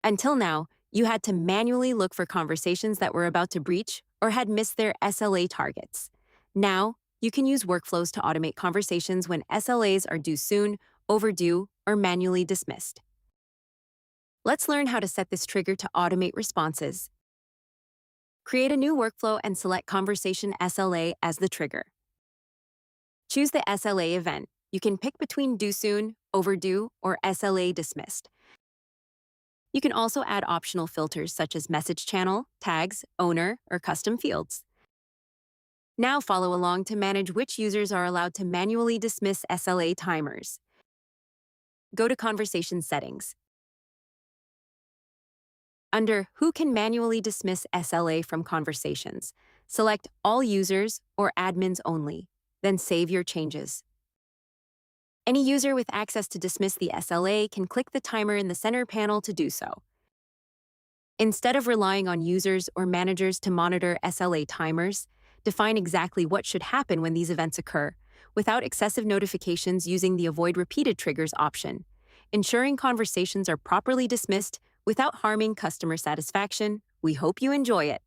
Until now, you had to manually look for conversations that were about to breach or had missed their SLA targets. Now, you can use workflows to automate conversations when SLAs are due soon, overdue, or manually dismissed. Let's learn how to set this trigger to automate responses. Create a new workflow and select Conversation SLA as the trigger. Choose the SLA event. You can pick between due soon, overdue, or SLA dismissed. You can also add optional filters such as message channel, tags, owner, or custom fields. Now follow along to manage which users are allowed to manually dismiss SLA timers. Go to Conversation Settings. Under Who can manually dismiss SLA from conversations, select All users or Admins only, then save your changes. Any user with access to dismiss the SLA can click the timer in the center panel to do so. Instead of relying on users or managers to monitor SLA timers, define exactly what should happen when these events occur, without excessive notifications using the Avoid Repeated Triggers option, ensuring conversations are properly dismissed without harming customer satisfaction. We hope you enjoy it.